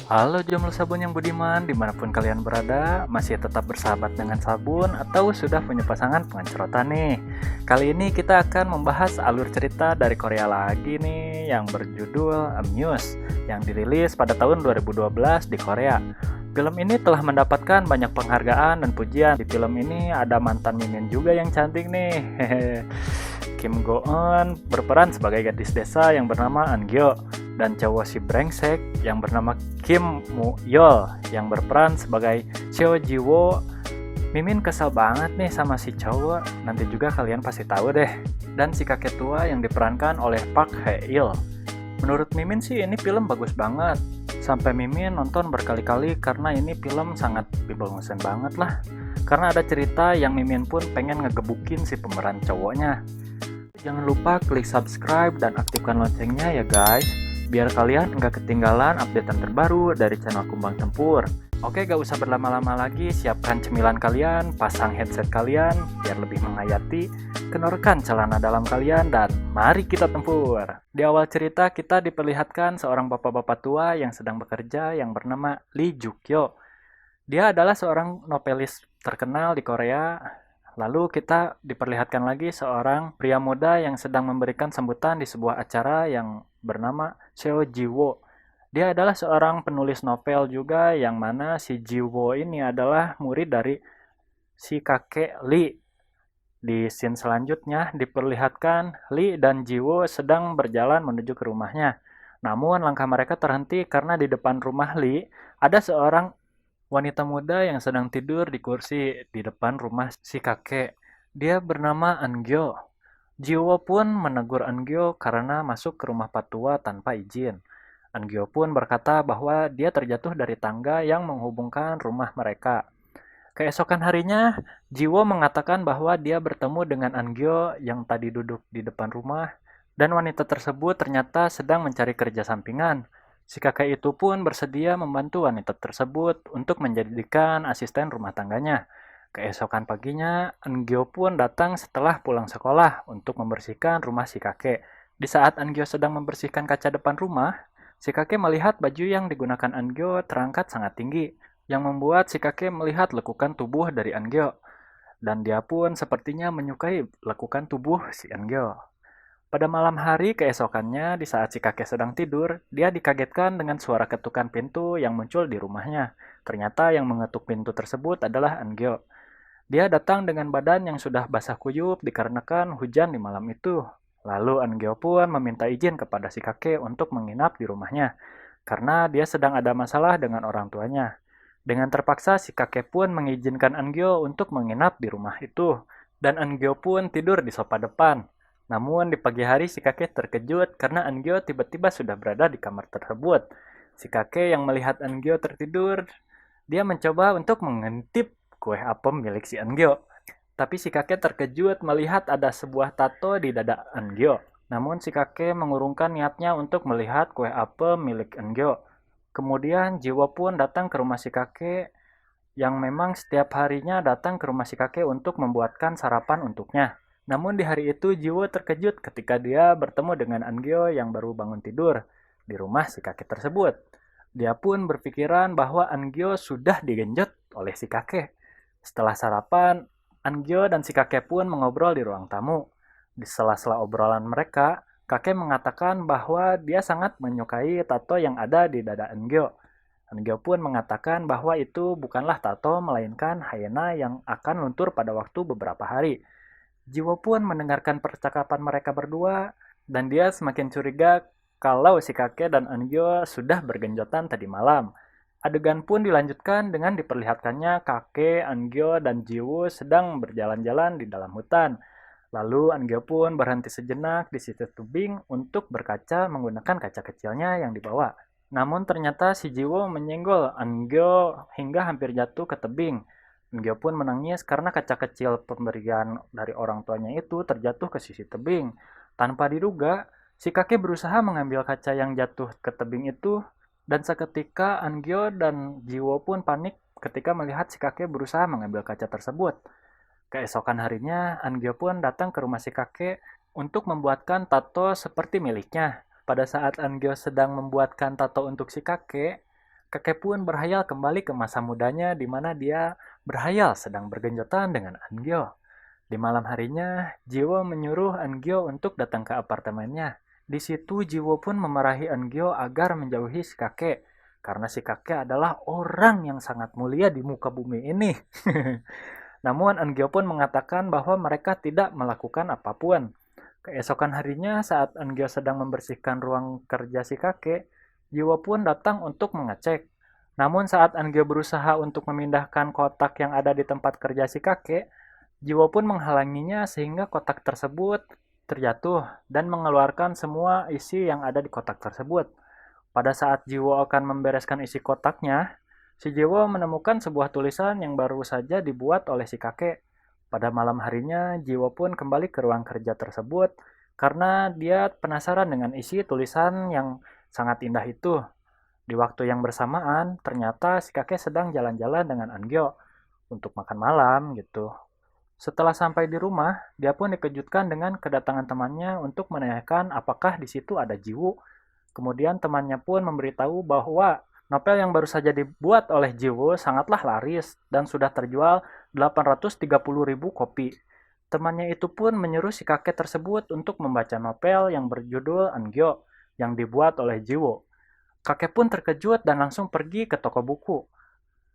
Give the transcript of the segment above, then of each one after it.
Halo jomblo sabun yang budiman, dimanapun kalian berada, masih tetap bersahabat dengan sabun atau sudah punya pasangan pengancerotan nih. Kali ini kita akan membahas alur cerita dari Korea lagi nih, yang berjudul Amuse, yang dirilis pada tahun 2012 di Korea. Film ini telah mendapatkan banyak penghargaan dan pujian. Di film ini ada mantan Mimin juga yang cantik nih. Kim Go Eun berperan sebagai gadis desa yang bernama An Gyo, dan cowok si brengsek yang bernama Kim Mu Yol yang berperan sebagai Seo Ji Wo. Mimin kesel banget nih sama si cowok, nanti juga kalian pasti tahu deh. Dan si kakek tua yang diperankan oleh Park Hae Il. Menurut Mimin sih ini film bagus banget. Sampai Mimin nonton berkali-kali karena ini film sangat bimbangsen banget lah. Karena ada cerita yang Mimin pun pengen ngegebukin si pemeran cowoknya. Jangan lupa klik subscribe dan aktifkan loncengnya ya guys, biar kalian nggak ketinggalan updatean terbaru dari channel Kumbang Tempur. Oke, gak usah berlama-lama lagi, siapkan cemilan kalian, pasang headset kalian biar lebih menghayati, kenorkan celana dalam kalian, dan mari kita tempur. Di awal cerita kita diperlihatkan seorang bapak-bapak tua yang sedang bekerja yang bernama Lee Juk-yo. Dia adalah seorang novelis terkenal di Korea. Lalu kita diperlihatkan lagi seorang pria muda yang sedang memberikan sambutan di sebuah acara yang bernama Seo Ji Wo. Dia adalah seorang penulis novel juga, yang mana si Ji Wo ini adalah murid dari si kakek Lee. Di scene selanjutnya diperlihatkan Lee dan Ji Wo sedang berjalan menuju ke rumahnya. Namun langkah mereka terhenti karena di depan rumah Lee ada seorang wanita muda yang sedang tidur di kursi di depan rumah si kakek. Dia bernama Angyo. Jiwo pun menegur Angyo karena masuk ke rumah patua tanpa izin. Angyo pun berkata bahwa dia terjatuh dari tangga yang menghubungkan rumah mereka. Keesokan harinya, Jiwo mengatakan bahwa dia bertemu dengan Angyo yang tadi duduk di depan rumah, dan wanita tersebut ternyata sedang mencari kerja sampingan. Si kakek itu pun bersedia membantu wanita tersebut untuk menjadikan asisten rumah tangganya. Keesokan paginya, Angyo pun datang setelah pulang sekolah untuk membersihkan rumah si kakek. Di saat Angyo sedang membersihkan kaca depan rumah, si kakek melihat baju yang digunakan Angyo terangkat sangat tinggi, yang membuat si kakek melihat lekukan tubuh dari Angyo. Dan dia pun sepertinya menyukai lekukan tubuh si Angyo. Pada malam hari keesokannya, di saat si kakek sedang tidur, dia dikagetkan dengan suara ketukan pintu yang muncul di rumahnya. Ternyata yang mengetuk pintu tersebut adalah Angyo. Dia datang dengan badan yang sudah basah kuyup dikarenakan hujan di malam itu. Lalu Angyo pun meminta izin kepada si kakek untuk menginap di rumahnya, karena dia sedang ada masalah dengan orang tuanya. Dengan terpaksa si kakek pun mengizinkan Angyo untuk menginap di rumah itu, dan Angyo pun tidur di sofa depan. Namun di pagi hari si kakek terkejut karena Angyo tiba-tiba sudah berada di kamar tersebut. Si kakek yang melihat Angyo tertidur, dia mencoba untuk mengintip kue apem milik si Angyo. Tapi si kakek terkejut melihat ada sebuah tato di dada Angyo. Namun si kakek mengurungkan niatnya untuk melihat kue apem milik Angyo. Kemudian Jiwo pun datang ke rumah si kakek, yang memang setiap harinya datang ke rumah si kakek untuk membuatkan sarapan untuknya. Namun di hari itu Jiwo terkejut ketika dia bertemu dengan Angyo yang baru bangun tidur di rumah si kakek tersebut. Dia pun berpikiran bahwa Angyo sudah digenjot oleh si kakek. Setelah sarapan, Angyo dan si kakek pun mengobrol di ruang tamu. Di sela-sela obrolan mereka, kakek mengatakan bahwa dia sangat menyukai tato yang ada di dada Angyo. Angyo pun mengatakan bahwa itu bukanlah tato, melainkan hyena yang akan luntur pada waktu beberapa hari. Jiwo pun mendengarkan percakapan mereka berdua, dan dia semakin curiga kalau si kakek dan Angyo sudah bergenjotan tadi malam. Adegan pun dilanjutkan dengan diperlihatkannya kakek, Angyo, dan Jiwo sedang berjalan-jalan di dalam hutan. Lalu Angyo pun berhenti sejenak di situ tebing untuk berkaca menggunakan kaca kecilnya yang dibawa. Namun ternyata si Jiwo menyenggol Angyo hingga hampir jatuh ke tebing. Angyo pun menangis karena kaca kecil pemberian dari orang tuanya itu terjatuh ke sisi tebing. Tanpa diduga, si kakek berusaha mengambil kaca yang jatuh ke tebing itu, dan seketika Angyo dan Jiwo pun panik ketika melihat si kakek berusaha mengambil kaca tersebut. Keesokan harinya, Angyo pun datang ke rumah si kakek untuk membuatkan tato seperti miliknya. Pada saat Angyo sedang membuatkan tato untuk si kakek, Kakek pun berhayal kembali ke masa mudanya di mana dia berhayal sedang bergenjotan dengan Angyo. Di malam harinya, Jiwo menyuruh Angyo untuk datang ke apartemennya. Di situ Jiwo pun memarahi Angyo agar menjauhi si kakek, karena si kakek adalah orang yang sangat mulia di muka bumi ini. Namun Angyo pun mengatakan bahwa mereka tidak melakukan apapun. Keesokan harinya saat Angyo sedang membersihkan ruang kerja si kakek, Jiwo pun datang untuk mengecek. Namun saat Angyo berusaha untuk memindahkan kotak yang ada di tempat kerja si kakek, Jiwo pun menghalanginya sehingga kotak tersebut terjatuh dan mengeluarkan semua isi yang ada di kotak tersebut. Pada saat Jiwo akan membereskan isi kotaknya, si Jiwo menemukan sebuah tulisan yang baru saja dibuat oleh si kakek. Pada malam harinya, Jiwo pun kembali ke ruang kerja tersebut karena dia penasaran dengan isi tulisan yang sangat indah itu. Di waktu yang bersamaan, ternyata si kakek sedang jalan-jalan dengan Angyo untuk makan malam gitu. Setelah sampai di rumah, dia pun dikejutkan dengan kedatangan temannya untuk menanyakan apakah di situ ada Jiwo. Kemudian temannya pun memberitahu bahwa novel yang baru saja dibuat oleh Jiwo sangatlah laris dan sudah terjual 830.000 kopi. Temannya itu pun menyuruh si kakek tersebut untuk membaca novel yang berjudul Angyo yang dibuat oleh Jiwo. Kakek pun terkejut dan langsung pergi ke toko buku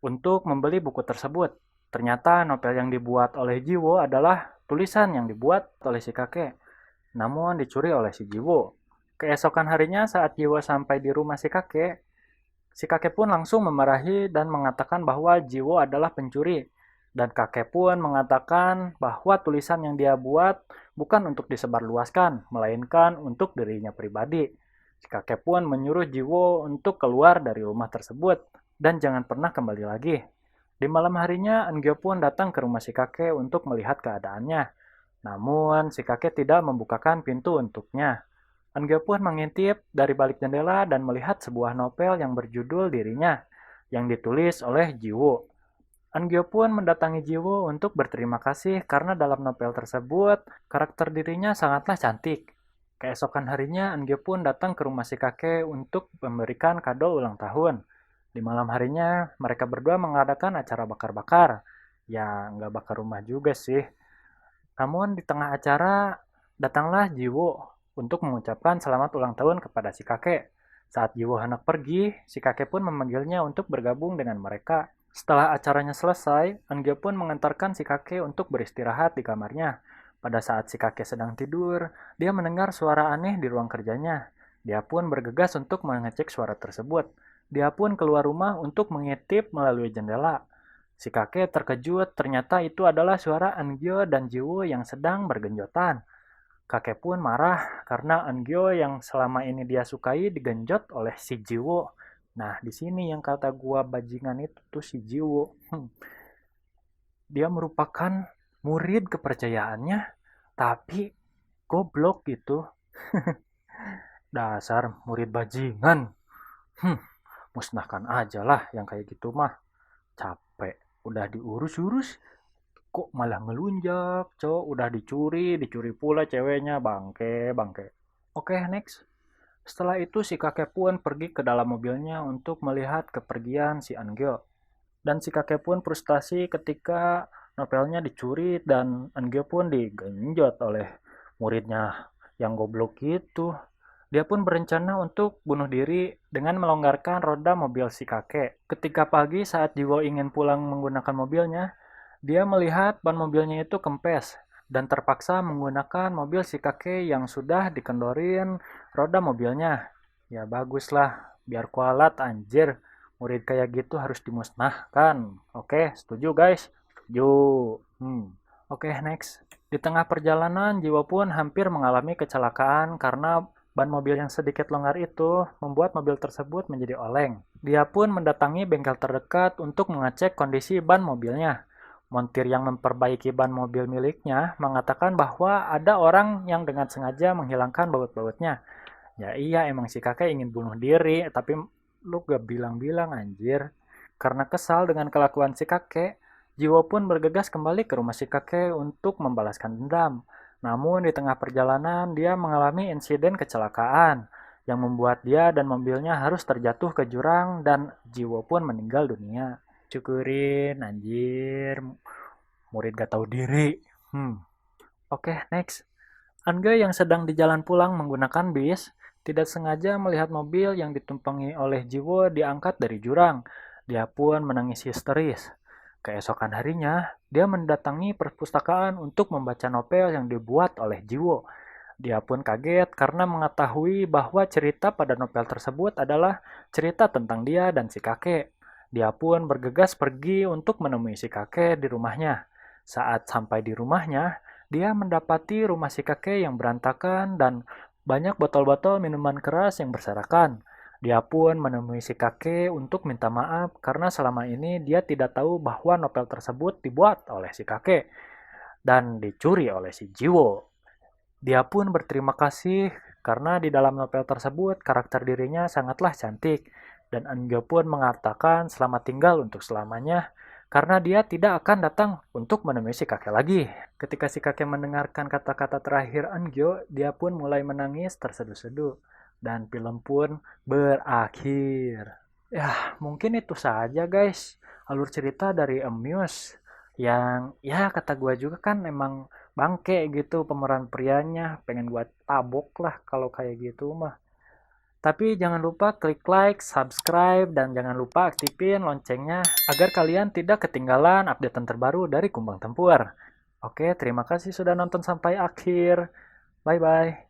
untuk membeli buku tersebut. Ternyata novel yang dibuat oleh Jiwo adalah tulisan yang dibuat oleh si kakek, namun dicuri oleh si Jiwo. Keesokan harinya saat Jiwo sampai di rumah si kakek pun langsung memarahi dan mengatakan bahwa Jiwo adalah pencuri. Dan kakek pun mengatakan bahwa tulisan yang dia buat bukan untuk disebarluaskan, melainkan untuk dirinya pribadi. Si kakek pun menyuruh Jiwo untuk keluar dari rumah tersebut dan jangan pernah kembali lagi. Di malam harinya, Angyo pun datang ke rumah si kakek untuk melihat keadaannya. Namun, si kakek tidak membukakan pintu untuknya. Angyo pun mengintip dari balik jendela dan melihat sebuah novel yang berjudul Dirinya, yang ditulis oleh Jiwo. Angyo pun mendatangi Jiwo untuk berterima kasih karena dalam novel tersebut, karakter dirinya sangatlah cantik. Keesokan harinya, Angyo pun datang ke rumah si kakek untuk memberikan kado ulang tahun. Di malam harinya, mereka berdua mengadakan acara bakar-bakar. Ya, nggak bakar rumah juga sih. Namun di tengah acara, datanglah Jiwo untuk mengucapkan selamat ulang tahun kepada si kakek. Saat Jiwo hendak pergi, si kakek pun memanggilnya untuk bergabung dengan mereka. Setelah acaranya selesai, Anggia pun mengantarkan si kakek untuk beristirahat di kamarnya. Pada saat si kakek sedang tidur, dia mendengar suara aneh di ruang kerjanya. Dia pun bergegas untuk mengecek suara tersebut. Dia pun keluar rumah untuk mengintip melalui jendela. Si kakek terkejut, ternyata itu adalah suara Angyo dan Jiwo yang sedang bergenjotan. Kakek pun marah karena Angyo yang selama ini dia sukai digenjot oleh si Jiwo. Nah, di sini yang kata gua bajingan itu tuh si Jiwo. Dia merupakan murid kepercayaannya, tapi goblok gitu. Dasar murid bajingan. Musnahkan aja lah yang kayak gitu mah. Capek. Udah diurus-urus, kok malah ngelunjak, cowok udah dicuri pula ceweknya, bangke, bangke. Oke, next. Setelah itu si kakek pun pergi ke dalam mobilnya untuk melihat kepergian si Angyo. Dan si kakek pun frustasi ketika novelnya dicuri dan Angyo pun digenjot oleh muridnya yang goblok itu. Dia pun berencana untuk bunuh diri dengan melonggarkan roda mobil si kakek. Ketika pagi saat Jiwo ingin pulang menggunakan mobilnya, dia melihat ban mobilnya itu kempes dan terpaksa menggunakan mobil si kakek yang sudah dikendorin roda mobilnya. Ya baguslah, biar kualat anjir. Murid kayak gitu harus dimusnahkan. Oke, setuju guys? Setuju. Oke, next. Di tengah perjalanan, Jiwo pun hampir mengalami kecelakaan karena ban mobil yang sedikit longgar itu membuat mobil tersebut menjadi oleng. Dia pun mendatangi bengkel terdekat untuk mengecek kondisi ban mobilnya. Montir yang memperbaiki ban mobil miliknya mengatakan bahwa ada orang yang dengan sengaja menghilangkan baut-bautnya. Ya iya, emang si kakek ingin bunuh diri, tapi lu gak bilang-bilang anjir. Karena kesal dengan kelakuan si kakek, Jiwo pun bergegas kembali ke rumah si kakek untuk membalaskan dendam. Namun di tengah perjalanan dia mengalami insiden kecelakaan, yang membuat dia dan mobilnya harus terjatuh ke jurang dan Jiwo pun meninggal dunia. Syukurin, anjir. Murid gak tahu diri. Oke, next. Angga yang sedang di jalan pulang menggunakan bis, tidak sengaja melihat mobil yang ditumpangi oleh Jiwo diangkat dari jurang. Dia pun menangis histeris. Keesokan harinya, dia mendatangi perpustakaan untuk membaca novel yang dibuat oleh Jiwo. Dia pun kaget karena mengetahui bahwa cerita pada novel tersebut adalah cerita tentang dia dan si kakek. Dia pun bergegas pergi untuk menemui si kakek di rumahnya. Saat sampai di rumahnya, dia mendapati rumah si kakek yang berantakan dan banyak botol-botol minuman keras yang berserakan. Dia pun menemui si kakek untuk minta maaf karena selama ini dia tidak tahu bahwa novel tersebut dibuat oleh si kakek dan dicuri oleh si Jiwo. Dia pun berterima kasih karena di dalam novel tersebut karakter dirinya sangatlah cantik dan Angyo pun mengatakan selamat tinggal untuk selamanya karena dia tidak akan datang untuk menemui si kakek lagi. Ketika si kakek mendengarkan kata-kata terakhir Angyo, dia pun mulai menangis terseduh-seduh dan film pun berakhir. Ya, mungkin itu saja guys, alur cerita dari Amuse yang ya kata gua juga kan emang bangke gitu pemeran prianya, pengen gua tabok lah kalau kayak gitu mah. Tapi jangan lupa klik like, subscribe, dan jangan lupa aktifin loncengnya agar kalian tidak ketinggalan update terbaru dari Kumbang Tempur. Oke, terima kasih sudah nonton sampai akhir. Bye-bye.